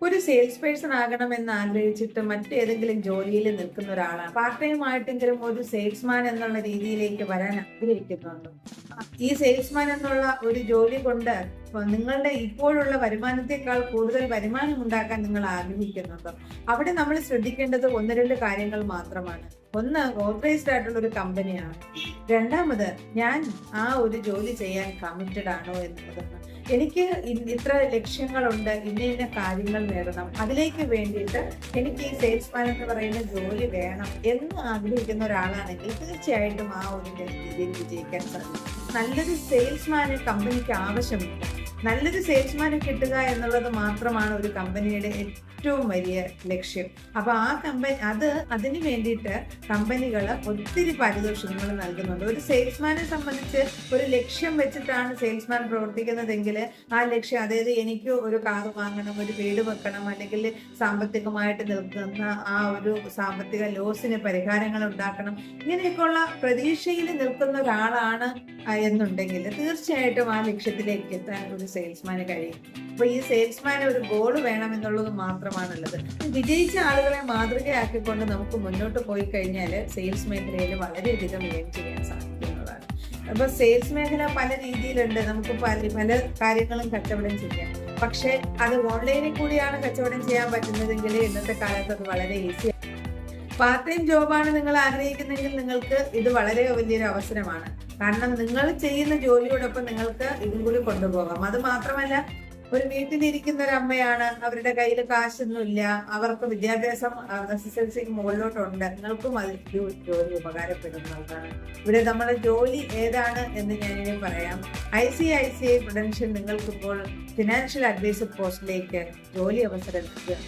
ഒരു sales person ആകണമെന്ന് ആഗ്രഹിച്ചിട്ട് മറ്റേതെങ്കിലും ജോലിയിൽ നിൽക്കുന്ന ഒരാളാണ്. പാർട്ട് ടൈം ആയിട്ടെങ്കിലും ഒരു സെയിൽസ്മാൻ എന്നുള്ള രീതിയിലേക്ക് വരാൻ ആഗ്രഹിക്കുന്നുണ്ട്. ഈ സെയിൽസ്മാൻ എന്നുള്ള ഒരു ജോലി കൊണ്ട് നിങ്ങളുടെ ഇപ്പോഴുള്ള വരുമാനത്തെക്കാൾ കൂടുതൽ വരുമാനം ഉണ്ടാക്കാൻ നിങ്ങൾ ആഗ്രഹിക്കുന്നുണ്ടോ? അവിടെ നമ്മൾ ശ്രദ്ധിക്കേണ്ടത് ഒന്ന് രണ്ട് കാര്യങ്ങൾ മാത്രമാണ്. ഒന്ന്, ഓതറൈസ്ഡ് ആയിട്ടുള്ള ഒരു കമ്പനിയാണ്. രണ്ടാമത്, ഞാൻ ആ ഒരു ജോലി ചെയ്യാൻ കമ്മിറ്റഡ് ആണോ എന്നുള്ളതാണ്. എനിക്ക് ഇത്ര ലക്ഷ്യങ്ങളുണ്ട്, ഇന്ന കാര്യങ്ങൾ നേടണം, അതിലേക്ക് വേണ്ടിയിട്ട് എനിക്ക് ഈ സെയിൽസ്മാൻ എന്ന് പറയുന്ന ജോലി വേണം എന്ന് ആഗ്രഹിക്കുന്ന ഒരാളാണെങ്കിൽ തീർച്ചയായിട്ടും ആ ഒരു രീതിയിൽ വിജയിക്കാൻ സാധിക്കും. നല്ലൊരു സെയിൽസ്മാന് കമ്പനിക്ക് ആവശ്യമുണ്ട്. നല്ലൊരു സെയിൽസ്മാനെ കിട്ടുക എന്നുള്ളത് മാത്രമാണ് ഒരു കമ്പനിയുടെ ഏറ്റവും വലിയ ലക്ഷ്യം. അപ്പൊ ആ അതിന് വേണ്ടിയിട്ട് കമ്പനികൾ ഒത്തിരി പാരിതോഷികങ്ങൾ നൽകുന്നുണ്ട്. ഒരു സെയിൽസ്മാനെ സംബന്ധിച്ച് ഒരു ലക്ഷ്യം വെച്ചിട്ടാണ് സെയിൽസ്മാൻ പ്രവർത്തിക്കുന്നതെങ്കിൽ ആ ലക്ഷ്യം, അതായത് എനിക്ക് ഒരു കാർ വാങ്ങണം, ഒരു വീട് വെക്കണം, അല്ലെങ്കിൽ സാമ്പത്തികമായിട്ട് നിൽക്കുന്ന ആ ഒരു സാമ്പത്തിക ലോസിന് പരിഹാരങ്ങൾ ഉണ്ടാക്കണം, ഇങ്ങനെയൊക്കെയുള്ള പ്രതീക്ഷയിൽ നിൽക്കുന്ന ഒരാളാണ് എന്നുണ്ടെങ്കിൽ തീർച്ചയായിട്ടും ആ ലക്ഷ്യത്തിലേക്ക് എത്താൻ ഒരു സെയിൽസ്മാന് കഴിയും. അപ്പൊ ഈ സെയിൽസ്മാന് ഒരു ഗോൾ വേണം എന്നുള്ളത് മാത്രമാണുള്ളത്. വിജയിച്ച ആളുകളെ മാതൃകയാക്കിക്കൊണ്ട് നമുക്ക് മുന്നോട്ട് പോയി കഴിഞ്ഞാൽ സെയിൽസ് മേഖലയിൽ വളരെയധികം ഏൺ ചെയ്യാൻ സാധിക്കുന്നതാണ്. അപ്പൊ സെയിൽസ് മേഖല പല രീതിയിലുണ്ട്. നമുക്ക് പല കാര്യങ്ങളും കച്ചവടം ചെയ്യാം. പക്ഷെ അത് ഓൺലൈനിൽ കൂടിയാണ് കച്ചവടം ചെയ്യാൻ പറ്റുന്നതെങ്കിൽ ഇന്നത്തെ കാലത്ത് അത് വളരെ ഈസിയാണ്. പാർട്ട് ടൈം ജോബാണ് നിങ്ങൾ ആഗ്രഹിക്കുന്നെങ്കിൽ നിങ്ങൾക്ക് ഇത് വളരെ വലിയൊരു അവസരമാണ്. കാരണം നിങ്ങൾ ചെയ്യുന്ന ജോലിയോടൊപ്പം നിങ്ങൾക്ക് ഇതും കൂടി കൊണ്ടുപോകാം. അത് മാത്രമല്ല, ഒരു വീട്ടിലിരിക്കുന്ന ഒരു അമ്മയാണ്, അവരുടെ കയ്യിൽ കാശൊന്നുമില്ല, അവർക്ക് വിദ്യാഭ്യാസം SSLC മുകളിലോട്ടുണ്ട്, നിങ്ങൾക്കും അത് ജോലി ഉപകാരപ്പെടുന്നതാണ്. ഇവിടെ നമ്മുടെ ജോലി ഏതാണ് എന്ന് ഞാനിനി പറയാം. ICICI Prudential നിങ്ങൾക്കിപ്പോൾ ഫിനാൻഷ്യൽ അഡ്വൈസർ പോസ്റ്റിലേക്ക് ജോലി അവസരം നൽകുക.